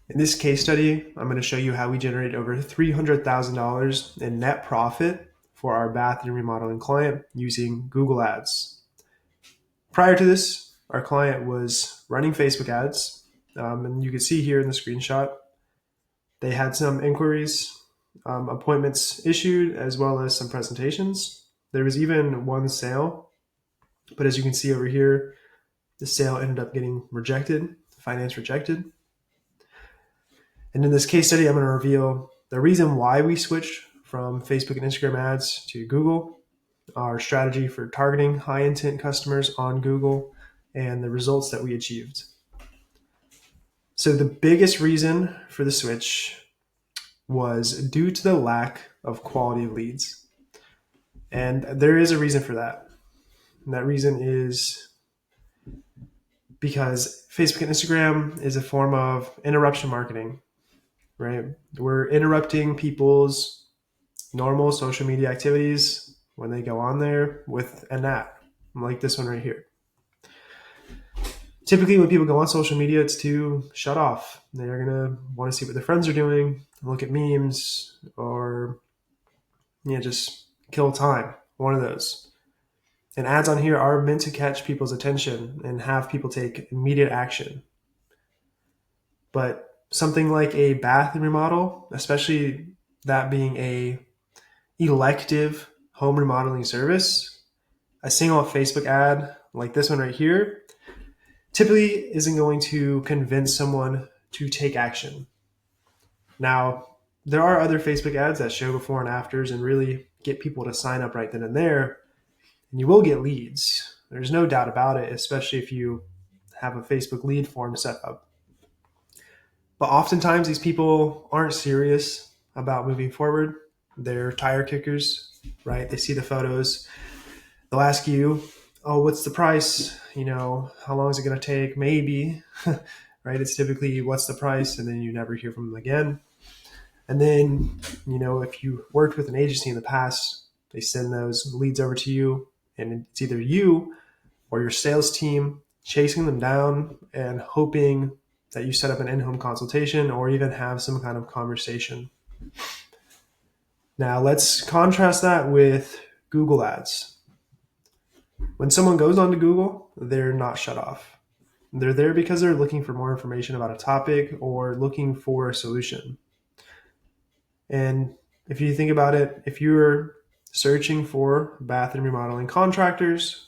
In this case study, I'm going to show you how we generated over $300,000 in net profit for our bath and remodeling client using Google Ads. Prior to this, our client was running Facebook ads, and you can see here in the screenshot, they had some inquiries, appointments issued, as well as some presentations. There was even one sale, but as you can see over here, the sale ended up getting rejected, finance rejected. And in this case study, I'm going to reveal the reason why we switched from Facebook and Instagram ads to Google, our strategy for targeting high intent customers on Google, and the results that we achieved. So the biggest reason for the switch was due to the lack of quality leads. And there is a reason for that. And that reason is because Facebook and Instagram is a form of interruption marketing, right? We're interrupting people's normal social media activities when they go on there with an ad, like this one right here. Typically, when people go on social media, it's to shut off. They're going to want to see what their friends are doing, look at memes, or just kill time. One of those. And ads on here are meant to catch people's attention and have people take immediate action. But something like a bath and remodel, especially that being a elective home remodeling service, a single Facebook ad like this one right here typically isn't going to convince someone to take action. Now, there are other Facebook ads that show before and afters and really get people to sign up right then and there, and you will get leads. There's no doubt about it, especially if you have a Facebook lead form set up. But oftentimes these people aren't serious about moving forward. They're tire kickers, right? They see the photos. They'll ask you, oh, what's the price? How long is it going to take? Maybe, right? It's typically, what's the price? And then you never hear from them again. And then, if you worked with an agency in the past, they send those leads over to you, and it's either you or your sales team chasing them down and hoping that you set up an in-home consultation or even have some kind of conversation. Now, let's contrast that with Google Ads. When someone goes onto Google, they're not shut off. They're there because they're looking for more information about a topic or looking for a solution. And if you think about it, if you're searching for bath and remodeling contractors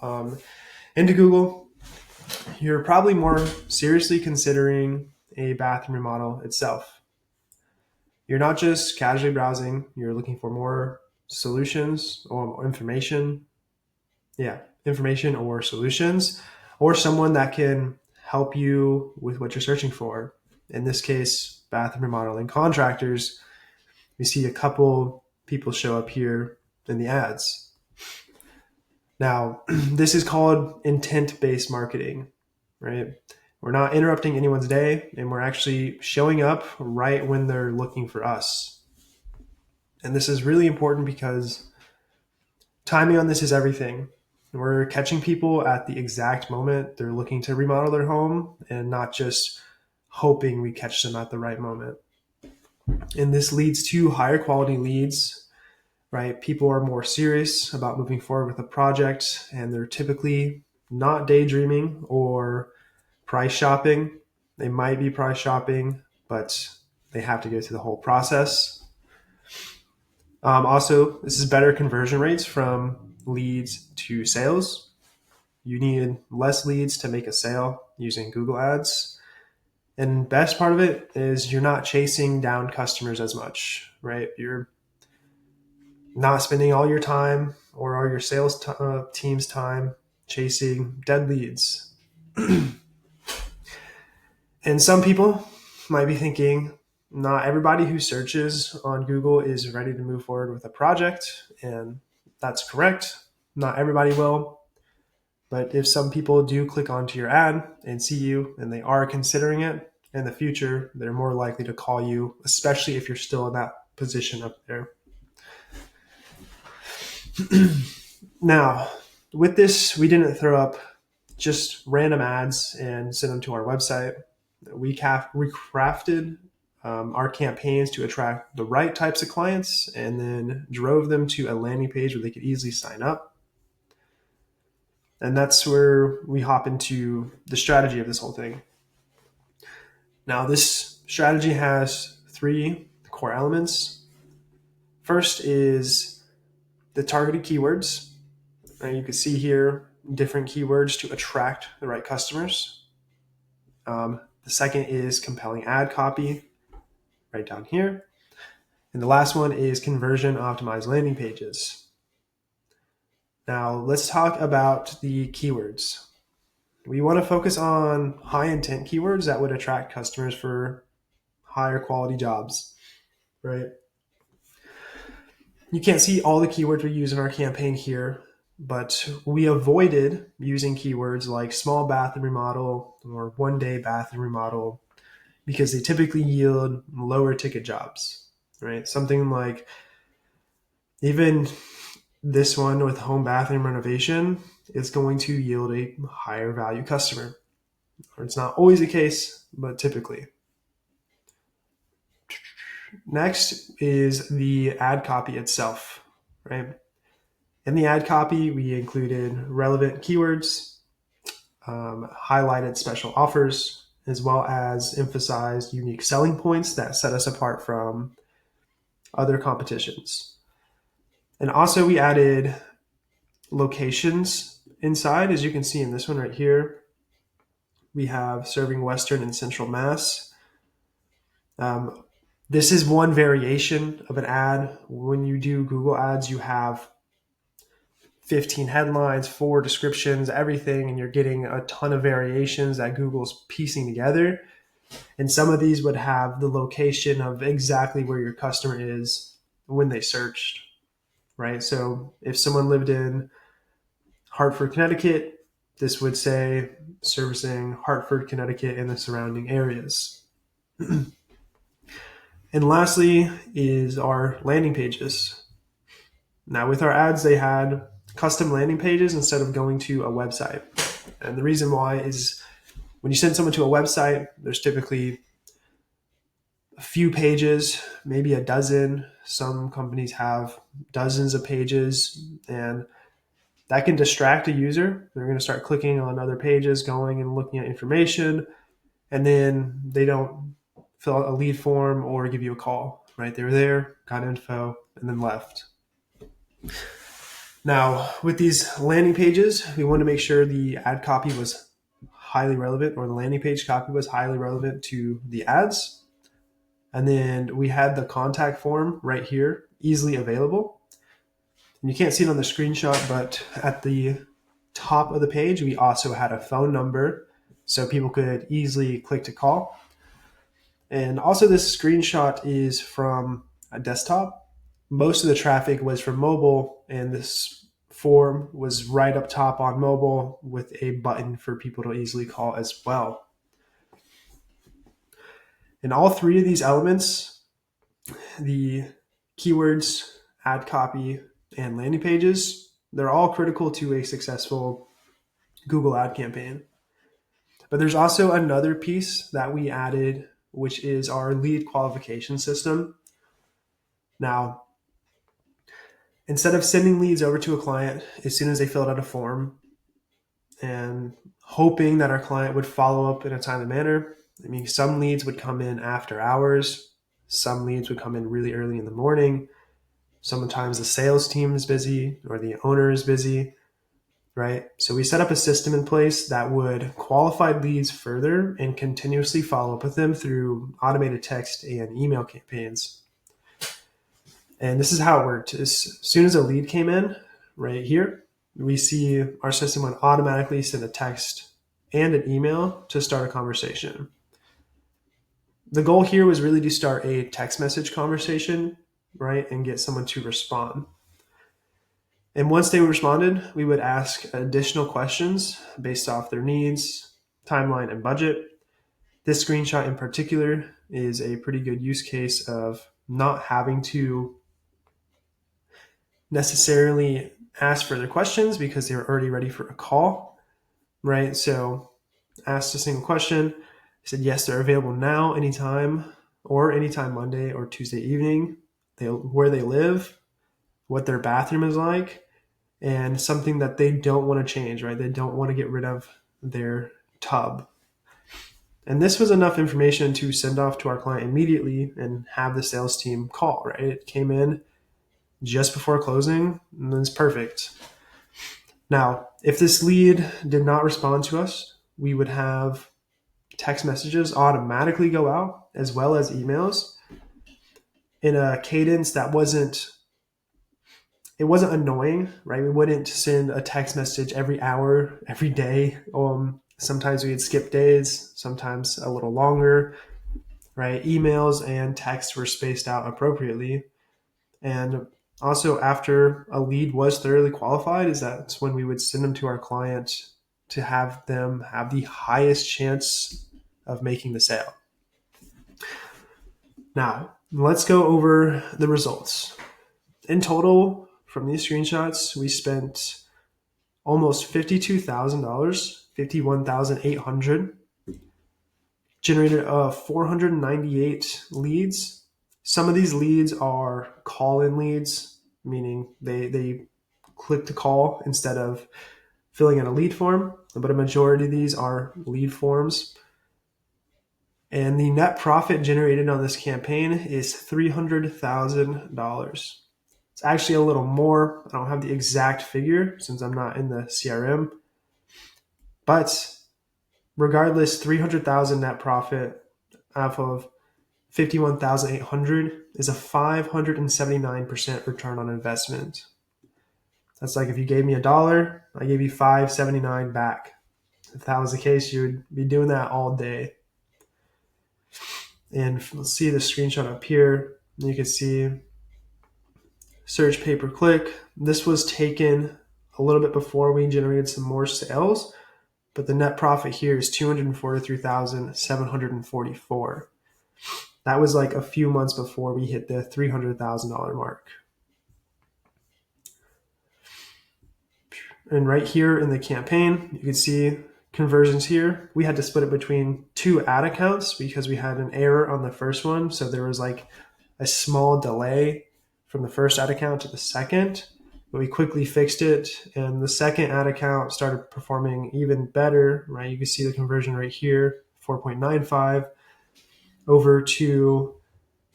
into Google, you're probably more seriously considering a bath and remodel itself. You're not just casually browsing, you're looking for more solutions or information. Information or solutions, or someone that can help you with what you're searching for. In this case, bath and remodeling contractors. We see a couple people show up here in the ads. Now, this is called intent-based marketing, right? We're not interrupting anyone's day, and we're actually showing up right when they're looking for us. And this is really important because timing on this is everything. We're catching people at the exact moment they're looking to remodel their home and not just hoping we catch them at the right moment. And this leads to higher quality leads, right? People are more serious about moving forward with a project, and they're typically not daydreaming or price shopping. They might be price shopping, but they have to go through the whole process. Also, this is better conversion rates from leads to sales. You need less leads to make a sale using Google Ads. And best part of it is you're not chasing down customers as much, right? You're not spending all your time or all your sales team's time chasing dead leads. And some people might be thinking, not everybody who searches on Google is ready to move forward with a project, and that's correct. Not everybody will. But if some people do click onto your ad and see you and they are considering it in the future, they're more likely to call you, especially if you're still in that position up there. Now, with this, we didn't throw up just random ads and send them to our website. We crafted our campaigns to attract the right types of clients and then drove them to a landing page where they could easily sign up. And that's where we hop into the strategy of this whole thing. Now, this strategy has 3 core elements. First is the targeted keywords. And you can see here different keywords to attract the right customers. The second is compelling ad copy, right down here. And the last one is conversion optimized landing pages. Now, let's talk about the keywords. We want to focus on high intent keywords that would attract customers for higher quality jobs, right? You can't see all the keywords we use in our campaign here, but we avoided using keywords like small bathroom remodel or 1-day bathroom remodel because they typically yield lower ticket jobs, right? Something like even this one with home bathroom renovation is going to yield a higher value customer. Or it's not always the case, but typically. Next is the ad copy itself, right? In the ad copy, we included relevant keywords, highlighted special offers, as well as emphasized unique selling points that set us apart from other competitions. And also we added locations inside. As you can see in this one right here, we have serving Western and Central Mass. This is one variation of an ad. When you do Google ads, you have 15 headlines, 4 descriptions, everything, and you're getting a ton of variations that Google's piecing together. And some of these would have the location of exactly where your customer is when they searched, right? So if someone lived in Hartford, Connecticut, this would say servicing Hartford, Connecticut and the surrounding areas. And lastly is our landing pages. Now with our ads, they had custom landing pages instead of going to a website. And the reason why is when you send someone to a website, there's typically a few pages, maybe a dozen. Some companies have dozens of pages, and that can distract a user. They're going to start clicking on other pages, going and looking at information, and then they don't fill out a lead form or give you a call, right? They were there, got info, and then left. Now, with these landing pages, we want to make sure the ad copy was highly relevant, or the landing page copy was highly relevant to the ads. And then we had the contact form right here, easily available. And you can't see it on the screenshot, but at the top of the page, we also had a phone number so people could easily click to call. And also this screenshot is from a desktop. Most of the traffic was from mobile, and this form was right up top on mobile with a button for people to easily call as well. And all 3 of these elements, the keywords, ad copy, and landing pages, they're all critical to a successful Google ad campaign. But there's also another piece that we added, which is our lead qualification system. Now, instead of sending leads over to a client as soon as they filled out a form and hoping that our client would follow up in a timely manner, I mean, some leads would come in after hours, some leads would come in really early in the morning. Sometimes the sales team is busy or the owner is busy, right? So we set up a system in place that would qualify leads further and continuously follow up with them through automated text and email campaigns. And this is how it worked. As soon as a lead came in right here, we see our system would automatically send a text and an email to start a conversation. The goal here was really to start a text message conversation, right, and get someone to respond. And once they responded, we would ask additional questions based off their needs, timeline, and budget. This screenshot in particular is a pretty good use case of not having to necessarily ask further questions because they were already ready for a call, right? So asked a single question, He said, yes, they're available now, anytime, or anytime Monday or Tuesday evening, where they live, what their bathroom is like, and something that they don't want to change, right? They don't want to get rid of their tub. And this was enough information to send off to our client immediately and have the sales team call, right? It came in just before closing, and it's perfect. Now, if this lead did not respond to us, we would have text messages automatically go out as well as emails in a cadence that wasn't annoying, right? We wouldn't send a text message every hour, every day. Sometimes we'd skip days, sometimes a little longer, right? Emails and texts were spaced out appropriately. And also, after a lead was thoroughly qualified, that's when we would send them to our client to have them have the highest chance of making the sale. Now, let's go over the results. In total, from these screenshots, we spent almost $52,000, $51,800, generated 498 leads. Some of these leads are call-in leads, meaning they click to call instead of filling in a lead form, but a majority of these are lead forms. And the net profit generated on this campaign is $300,000. It's actually a little more. I don't have the exact figure since I'm not in the CRM. But regardless, 300,000 net profit off of 51,800 is a 579% return on investment. That's like if you gave me $1, I gave you $5.79 back. If that was the case, you would be doing that all day. And let's see the screenshot up here. You can see search pay-per-click. This was taken a little bit before we generated some more sales, but the net profit here is $243,744. That was like a few months before we hit the $300,000 mark. And right here in the campaign, you can see conversions here. We had to split it between two ad accounts because we had an error on the first one. So there was like a small delay from the first ad account to the second, but we quickly fixed it. And the second ad account started performing even better, right? You can see the conversion right here, 4.95 over to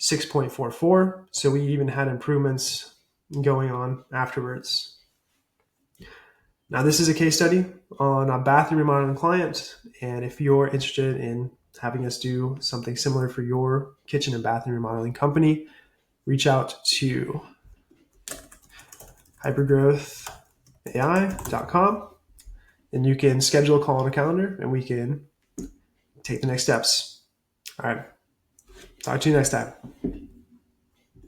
6.44. So we even had improvements going on afterwards. Now, this is a case study on a bathroom remodeling client, and if you're interested in having us do something similar for your kitchen and bathroom remodeling company, reach out to hypergrowthai.com, and you can schedule a call on a calendar, and we can take the next steps. All right. Talk to you next time.